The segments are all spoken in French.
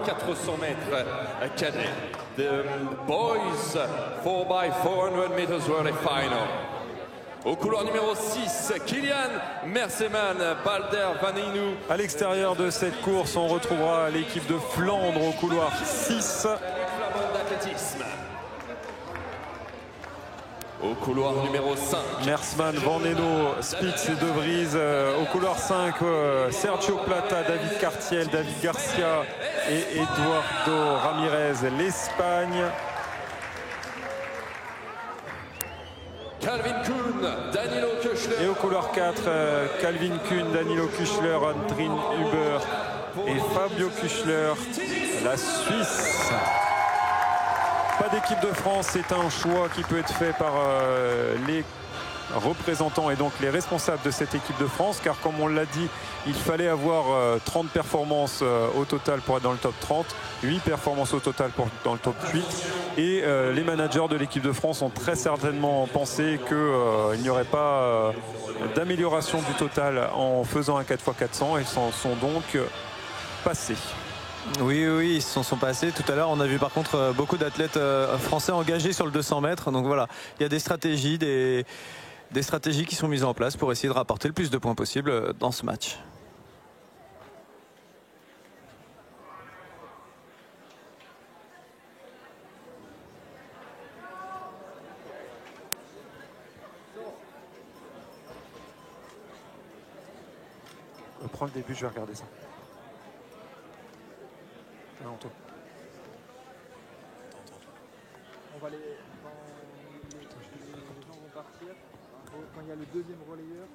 400 mètres cadet. The boys 4x400 meters relay final. Au couloir numéro 6, Kilian Merseman, Balder Vaninu. À l'extérieur de cette course, on retrouvera l'équipe de Flandre au couloir 6. Au couloir numéro 5, Mersman, Vaneno, Spitz et De Vries. Au couloir 5, Sergio Plata, David Cartiel, David Garcia et Eduardo Ramirez, l'Espagne. Calvin Kuhn, Danilo Küchler. Et au couloir 4, Calvin Kuhn, Danilo Küchler, Andrin Huber et Fabio Küchler, la Suisse. Pas d'équipe de France, c'est un choix qui peut être fait par les représentants et donc les responsables de cette équipe de France, car comme on l'a dit, il fallait avoir 30 performances au total pour être dans le top 30, 8 performances au total pour être dans le top 8, et les managers de l'équipe de France ont très certainement pensé qu'il n'y aurait pas d'amélioration du total en faisant un 4x400 et s'en sont donc passés. Oui, ils se sont passés. Tout à l'heure, on a vu par contre beaucoup d'athlètes français engagés sur le 200 mètres. Donc voilà, il y a des stratégies, des stratégies qui sont mises en place pour essayer de rapporter le plus de points possible dans ce match. Prends le début, je vais regarder ça. On va les gens vont partir quand il y a le deuxième relayeur.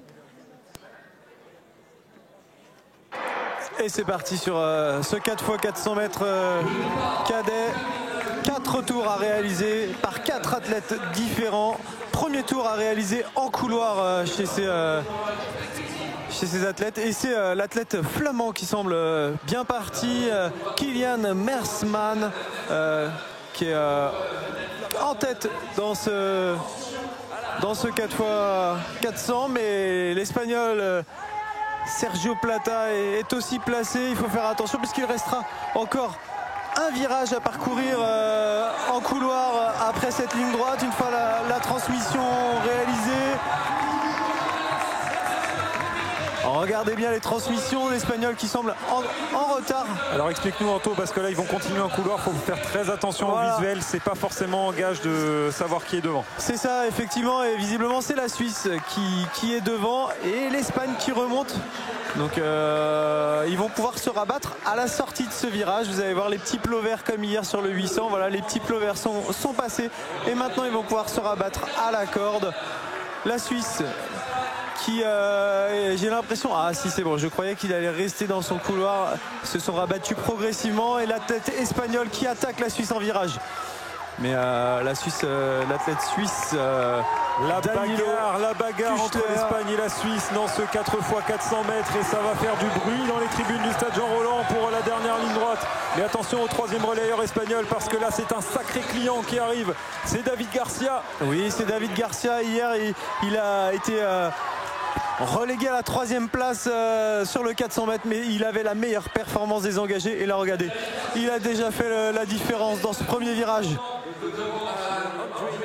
Et c'est parti sur ce 4x400 mètres cadet. 4 tours à réaliser par 4 athlètes différents. Premier tour à réaliser en couloir chez ces athlètes, et c'est l'athlète flamand qui semble bien parti, Kilian Mersman, qui est en tête dans ce 4x400, mais l'espagnol Sergio Plata est aussi placé. Il faut faire attention puisqu'il restera encore un virage à parcourir en couloir après cette ligne droite, une fois la transmission réalisée. Regardez bien les transmissions, l'Espagnol qui semble en retard. Alors explique-nous Anto, parce que là ils vont continuer en couloir, il faut faire très attention au visuel, c'est pas forcément un gage de savoir qui est devant. C'est ça effectivement, et visiblement c'est la Suisse qui est devant et l'Espagne qui remonte. Donc ils vont pouvoir se rabattre à la sortie de ce virage. Vous allez voir les petits plots verts comme hier sur le 800, voilà, les petits plots verts sont passés et maintenant ils vont pouvoir se rabattre à la corde. La Suisse qui, j'ai l'impression, ah si c'est bon, je croyais qu'il allait rester dans son couloir, se sont rabattus progressivement, et l'athlète espagnol qui attaque la Suisse en virage. Mais la Suisse, l'athlète suisse, la bagarre entre l'Espagne et la Suisse dans ce 4x400 mètres, et ça va faire du bruit dans les tribunes du stade Jean-Roland pour la dernière ligne droite. Mais attention au troisième relayeur espagnol, parce que là c'est un sacré client qui arrive, c'est David Garcia. Oui, c'est David Garcia. Hier il a été relégué à la 3e place sur le 400 mètres, mais il avait la meilleure performance des engagés. Et là regardez, il a déjà fait la différence dans ce premier virage.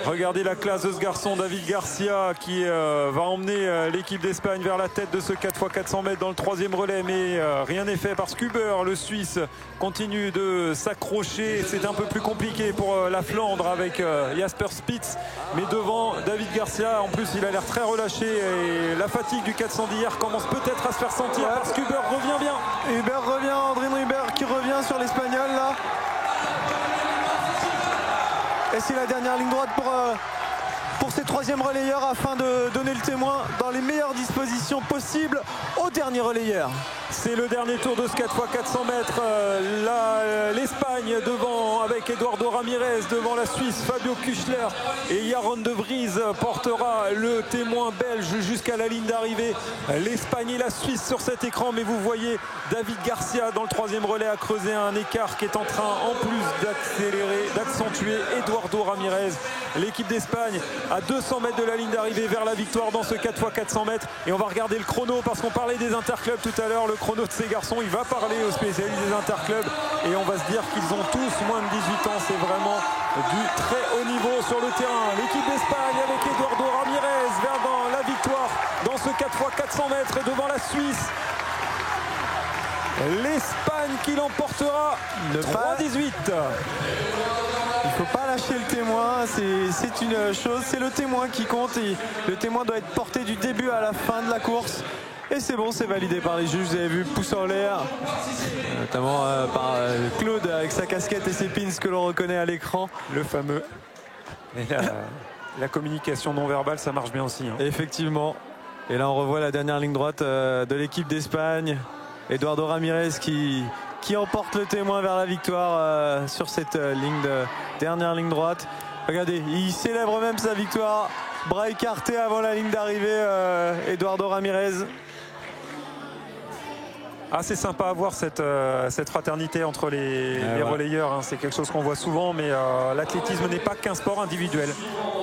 Regardez la classe de ce garçon, David Garcia, qui va emmener l'équipe d'Espagne vers la tête de ce 4x400 mètres dans le 3e relais, mais rien n'est fait parce qu'Huber, le Suisse, continue de s'accrocher. C'est un peu plus compliqué pour la Flandre avec Jasper Spitz, mais devant David Garcia, en plus il a l'air très relâché, et la fatigue du 400 d'hier commence peut-être à se faire sentir parce qu'Huber revient bien. Huber revient, Andrin Huber qui revient sur l'Espagnol là. Et c'est la dernière ligne droite pour ces 3e relayeurs, afin de donner le témoin dans les meilleures dispositions possibles au dernier relayeur. C'est le dernier tour de ce 4x400 mètres. L'Espagne devant avec avec Eduardo Ramirez devant la Suisse. Fabio Kuchler et Yaron De Vries portera le témoin belge jusqu'à la ligne d'arrivée. L'Espagne et la Suisse sur cet écran, mais vous voyez David Garcia dans le troisième relais a creusé un écart qui est en train en plus d'accélérer, d'accentuer Eduardo Ramirez. L'équipe d'Espagne à 200 mètres de la ligne d'arrivée vers la victoire dans ce 4x400 mètres. Et on va regarder le chrono parce qu'on parlait des interclubs tout à l'heure. Le chrono de ces garçons, il va parler aux spécialistes des interclubs et on va se dire qu'ils ont tous moins de 18 ans. C'est vraiment du très haut niveau sur le terrain. L'équipe d'Espagne avec Eduardo Ramirez vers la victoire dans ce 4x400 mètres et devant la Suisse. L'Espagne qui l'emportera 3-18. Il ne faut pas lâcher le témoin, c'est une chose, c'est le témoin qui compte et le témoin doit être porté du début à la fin de la course. Et c'est bon, c'est validé par les juges, vous avez vu, pouce en l'air, notamment par Claude avec sa casquette et ses pins que l'on reconnaît à l'écran. Le fameux. Et la communication non verbale, ça marche bien aussi. Hein. Effectivement. Et là on revoit la dernière ligne droite de l'équipe d'Espagne. Eduardo Ramirez qui emporte le témoin vers la victoire sur cette dernière ligne droite. Regardez, il célèbre même sa victoire. Bras écartés avant la ligne d'arrivée, Eduardo Ramirez. Ah, c'est sympa à voir cette fraternité entre les relayeurs. Hein. C'est quelque chose qu'on voit souvent, mais l'athlétisme n'est pas qu'un sport individuel.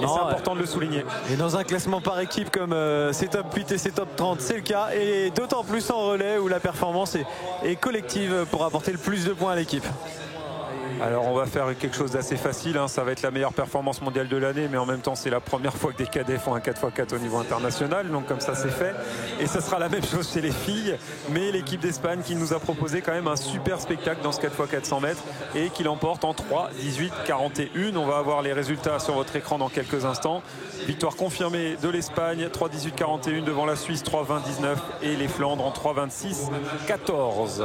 Et c'est important de le souligner. Et dans un classement par équipe comme ces top 8 et ces top 30, c'est le cas. Et d'autant plus en relais où la performance est collective pour apporter le plus de points à l'équipe. Alors on va faire quelque chose d'assez facile, hein. Ça va être la meilleure performance mondiale de l'année, mais en même temps c'est la première fois que des cadets font un 4x4 au niveau international, donc comme ça c'est fait. Et ce sera la même chose chez les filles, mais l'équipe d'Espagne qui nous a proposé quand même un super spectacle dans ce 4x400 mètres et qui l'emporte en 3-18-41. On va avoir les résultats sur votre écran dans quelques instants. Victoire confirmée de l'Espagne, 3-18-41 devant la Suisse, 3-20-19 et les Flandres en 3-26-14.